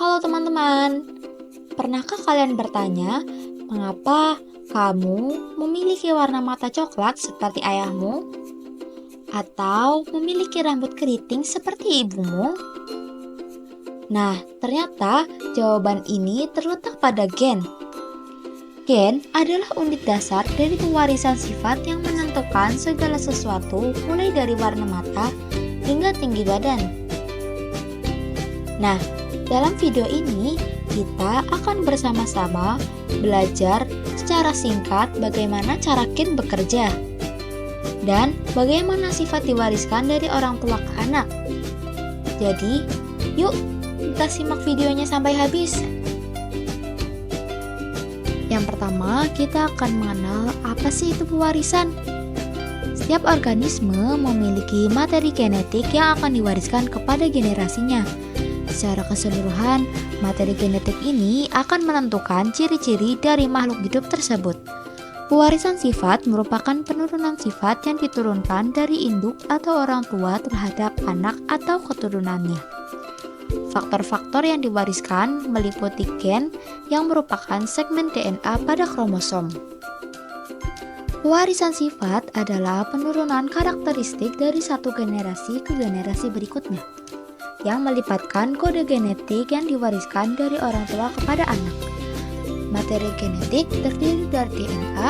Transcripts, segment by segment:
Halo teman-teman, pernahkah kalian bertanya mengapa kamu memiliki warna mata coklat seperti ayahmu? Atau memiliki rambut keriting seperti ibumu? Nah, ternyata jawaban ini terletak pada gen. Gen adalah unit dasar dari pewarisan sifat yang menentukan segala sesuatu mulai dari warna mata hingga tinggi badan. Nah, dalam video ini kita akan bersama-sama belajar secara singkat bagaimana cara gen bekerja dan bagaimana sifat diwariskan dari orang tua ke anak. Jadi, yuk kita simak videonya sampai habis. Yang pertama, kita akan mengenal apa sih itu pewarisan. Setiap organisme memiliki materi genetik yang akan diwariskan kepada generasinya. Secara keseluruhan, materi genetik ini akan menentukan ciri-ciri dari makhluk hidup tersebut. Pewarisan sifat merupakan penurunan sifat yang diturunkan dari induk atau orang tua terhadap anak atau keturunannya. Faktor-faktor yang diwariskan meliputi gen yang merupakan segmen DNA pada kromosom. Pewarisan sifat adalah penurunan karakteristik dari satu generasi ke generasi berikutnya, yang melibatkan kode genetik yang diwariskan dari orang tua kepada anak. Materi genetik terdiri dari DNA,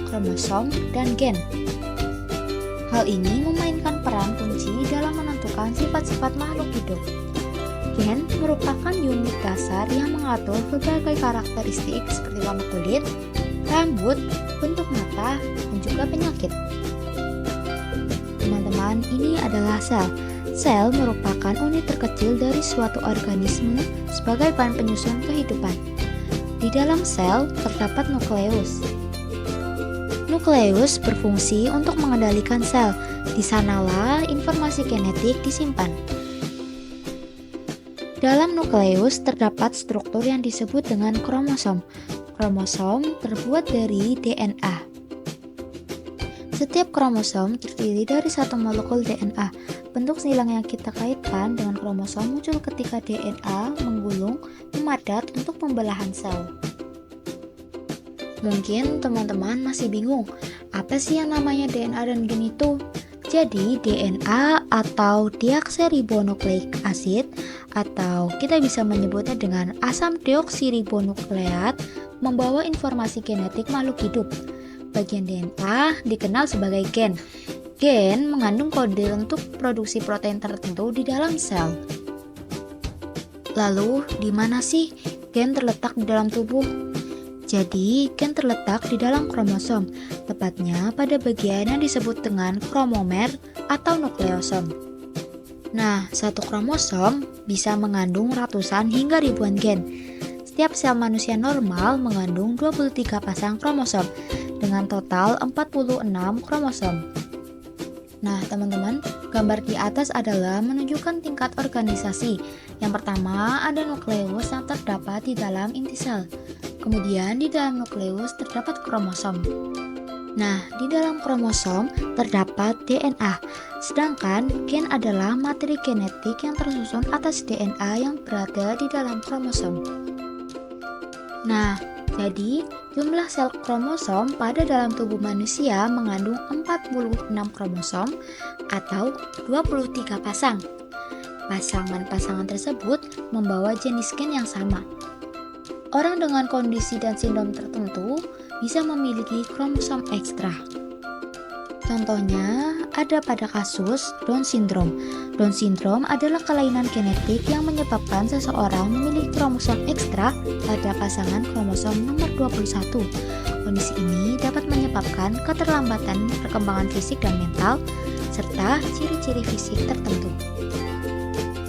kromosom, dan gen. Hal ini memainkan peran kunci dalam menentukan sifat-sifat makhluk hidup. Gen merupakan unit dasar yang mengatur berbagai karakteristik seperti warna kulit, rambut, bentuk mata, dan juga penyakit. Teman-teman, ini adalah sel. Sel merupakan unit terkecil dari suatu organisme sebagai bahan penyusun kehidupan. Di dalam sel terdapat nukleus. Nukleus berfungsi untuk mengendalikan sel. Di sanalah informasi genetik disimpan. Dalam nukleus terdapat struktur yang disebut dengan kromosom. Kromosom terbuat dari DNA. Setiap kromosom terdiri dari satu molekul DNA. Bentuk silang yang kita kaitkan dengan kromosom muncul ketika DNA menggulung memadat untuk pembelahan sel. Mungkin teman-teman masih bingung, apa sih yang namanya DNA dan gen itu? Jadi, DNA atau deoksiribonukleik acid atau kita bisa menyebutnya dengan asam deoksiribonukleat membawa informasi genetik makhluk hidup. Bagian DNA dikenal sebagai gen. Gen mengandung kode untuk produksi protein tertentu di dalam sel. Lalu, di mana sih gen terletak di dalam tubuh? Jadi, gen terletak di dalam kromosom, tepatnya pada bagian yang disebut dengan kromomer atau nukleosom. Nah, satu kromosom bisa mengandung ratusan hingga ribuan gen. Setiap sel manusia normal mengandung 23 pasang kromosom dengan total 46 kromosom. Nah, teman-teman, gambar di atas adalah menunjukkan tingkat organisasi. Yang pertama, ada nukleus yang terdapat di dalam inti sel. Kemudian, di dalam nukleus terdapat kromosom. Nah, di dalam kromosom terdapat DNA, sedangkan gen adalah materi genetik yang tersusun atas DNA yang berada di dalam kromosom. Nah, jadi jumlah sel kromosom pada dalam tubuh manusia mengandung 46 kromosom atau 23 pasang. Pasangan-pasangan tersebut membawa jenis gen yang sama. Orang dengan kondisi dan sindrom tertentu bisa memiliki kromosom ekstra. Contohnya ada pada kasus Down syndrome. Down syndrome adalah kelainan genetik yang menyebabkan seseorang memiliki kromosom ekstra pada pasangan kromosom nomor 21. Kondisi ini dapat menyebabkan keterlambatan perkembangan fisik dan mental serta ciri-ciri fisik tertentu.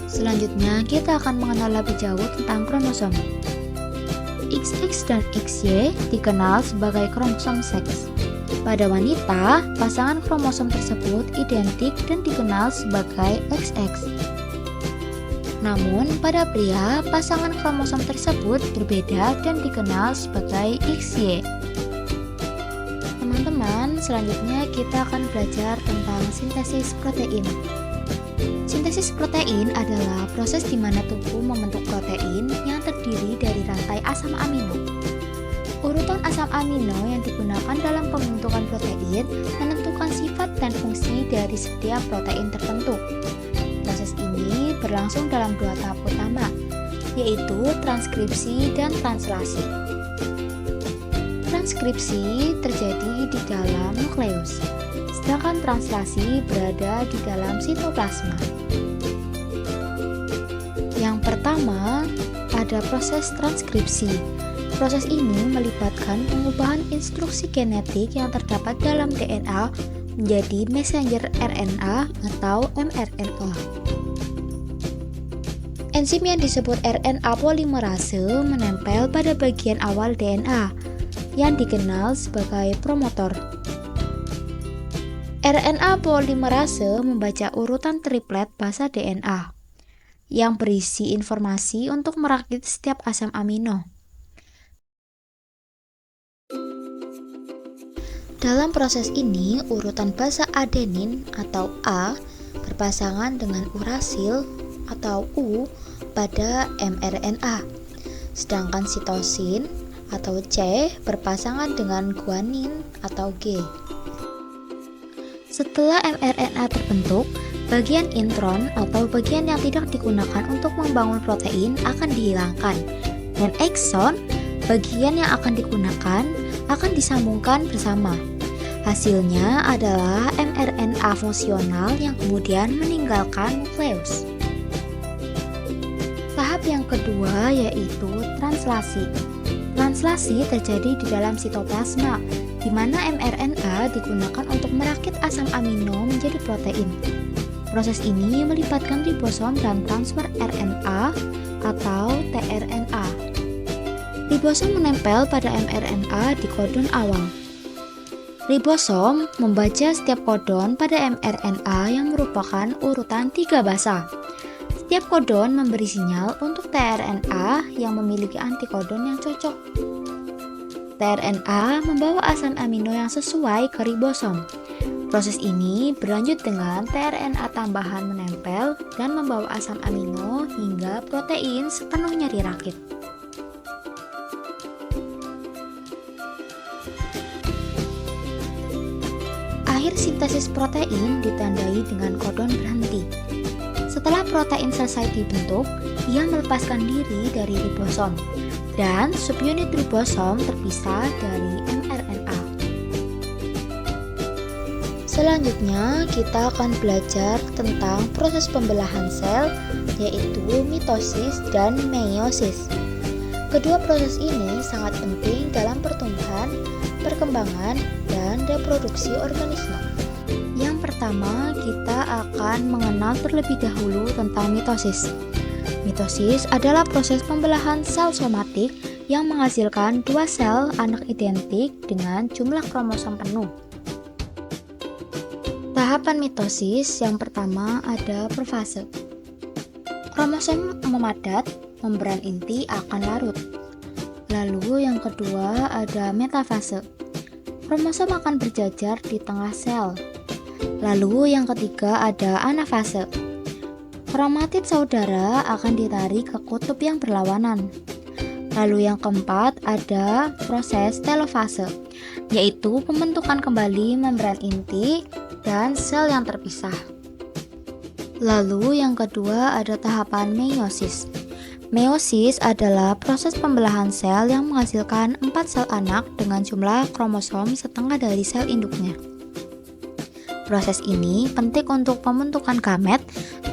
Selanjutnya, kita akan mengenal lebih jauh tentang kromosom. XX dan XY dikenal sebagai kromosom seks. Pada wanita, pasangan kromosom tersebut identik dan dikenal sebagai XX. Namun, pada pria, pasangan kromosom tersebut berbeda dan dikenal sebagai XY. Teman-teman, selanjutnya kita akan belajar tentang sintesis protein. Sintesis protein adalah proses di mana tubuh membentuk protein yang terdiri dari rantai asam amino. Urutan asam amino yang digunakan dalam pembentukan protein menentukan sifat dan fungsi dari setiap protein tertentu. Proses ini berlangsung dalam dua tahap utama, yaitu transkripsi dan translasi. Transkripsi terjadi di dalam nukleus, sedangkan translasi berada di dalam sitoplasma. Yang pertama, ada proses transkripsi. Proses ini melibatkan pengubahan instruksi genetik yang terdapat dalam DNA menjadi messenger RNA atau mRNA. Enzim yang disebut RNA polimerase menempel pada bagian awal DNA yang dikenal sebagai promotor. RNA polimerase membaca urutan triplet basa DNA yang berisi informasi untuk merakit setiap asam amino. Dalam proses ini, urutan basa adenin atau A berpasangan dengan urasil atau U pada mRNA, sedangkan sitosin atau C berpasangan dengan guanin atau G. Setelah mRNA terbentuk, bagian intron atau bagian yang tidak digunakan untuk membangun protein akan dihilangkan, dan ekson, bagian yang akan digunakan, akan disambungkan bersama. Hasilnya adalah mRNA fungsional yang kemudian meninggalkan nukleus. Tahap yang kedua yaitu translasi. Translasi terjadi di dalam sitoplasma, di mana mRNA digunakan untuk merakit asam amino menjadi protein. Proses ini melibatkan ribosom dan transfer RNA atau tRNA. Ribosom menempel pada mRNA di kodon awal. Ribosom membaca setiap kodon pada mRNA yang merupakan urutan 3 basa. Setiap kodon memberi sinyal untuk tRNA yang memiliki antikodon yang cocok. tRNA membawa asam amino yang sesuai ke ribosom. Proses ini berlanjut dengan tRNA tambahan menempel dan membawa asam amino hingga protein sepenuhnya dirakit. Akhir sintesis protein ditandai dengan kodon berhenti. Setelah protein selesai dibentuk, ia melepaskan diri dari ribosom, dan subunit ribosom terpisah dari mRNA. Selanjutnya, kita akan belajar tentang proses pembelahan sel, yaitu mitosis dan meiosis. Kedua proses ini sangat penting dalam pertumbuhan, perkembangan, dan reproduksi organisme. Yang pertama, kita akan mengenal terlebih dahulu tentang mitosis. Mitosis adalah proses pembelahan sel somatik yang menghasilkan dua sel anak identik dengan jumlah kromosom penuh. Tahapan mitosis yang pertama ada profase. Kromosom memadat, membran inti akan larut. Lalu yang kedua ada metafase. Kromosom akan berjajar di tengah sel. Lalu yang ketiga ada anafase. Kromatid saudara akan ditarik ke kutub yang berlawanan. Lalu yang keempat ada proses telofase, yaitu pembentukan kembali membran inti dan sel yang terpisah. Lalu yang kedua ada tahapan meiosis. Meiosis adalah proses pembelahan sel yang menghasilkan 4 sel anak dengan jumlah kromosom setengah dari sel induknya. Proses ini penting untuk pembentukan gamet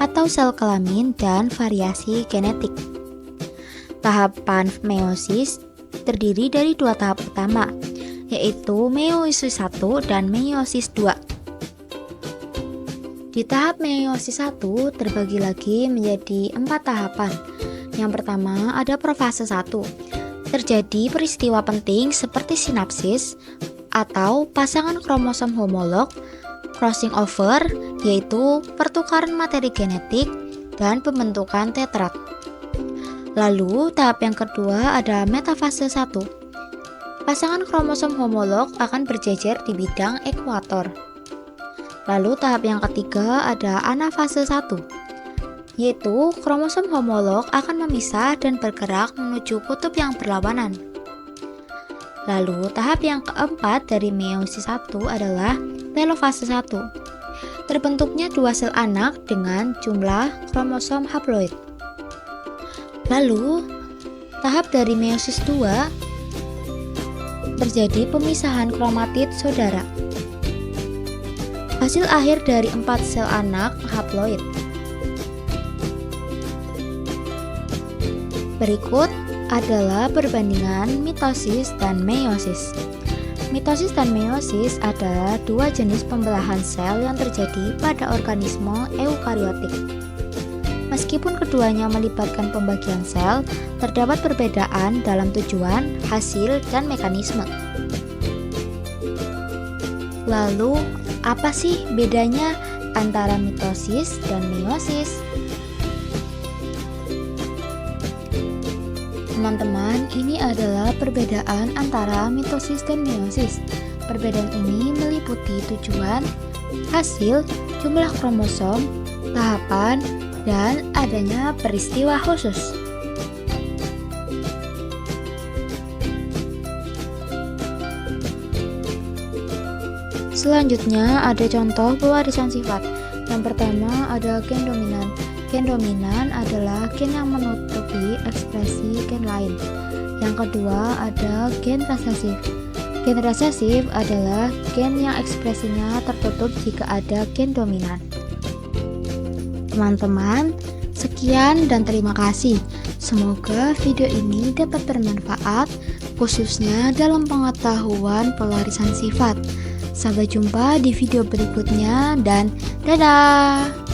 atau sel kelamin dan variasi genetik. Tahapan meiosis terdiri dari dua tahap utama, yaitu meiosis 1 dan meiosis 2. Di tahap meiosis 1 terbagi lagi menjadi 4 tahapan. Yang pertama ada profase 1. Terjadi peristiwa penting seperti sinapsis atau pasangan kromosom homolog, crossing over, yaitu pertukaran materi genetik dan pembentukan tetrat. Lalu tahap yang kedua ada metafase 1. Pasangan kromosom homolog akan berjejer di bidang ekuator. Lalu tahap yang ketiga ada anafase 1. yaitu kromosom homolog akan memisah dan bergerak menuju kutub yang berlawanan. Lalu, tahap yang keempat dari meiosis 1 adalah telofase 1. Terbentuknya dua sel anak dengan jumlah kromosom haploid. Lalu, tahap dari meiosis 2 terjadi pemisahan kromatid saudara. Hasil akhir dari 4 sel anak haploid. Berikut adalah perbandingan mitosis dan meiosis. Mitosis dan meiosis adalah dua jenis pembelahan sel yang terjadi pada organisme eukariotik. Meskipun keduanya melibatkan pembagian sel, terdapat perbedaan dalam tujuan, hasil, dan mekanisme. Lalu, apa sih bedanya antara mitosis dan meiosis? Teman-teman, ini adalah perbedaan antara mitosis dan meiosis. Perbedaan ini meliputi tujuan, hasil, jumlah kromosom, tahapan, dan adanya peristiwa khusus. Selanjutnya ada contoh pewarisan sifat. Yang pertama ada gen dominan. Gen dominan adalah gen yang menutupi ekspresi gen lain. Yang kedua ada gen resesif. Gen resesif adalah gen yang ekspresinya tertutup jika ada gen dominan. Teman-teman, sekian dan terima kasih. Semoga video ini dapat bermanfaat, khususnya dalam pengetahuan pelarisan sifat. Sampai jumpa di video berikutnya dan dadah!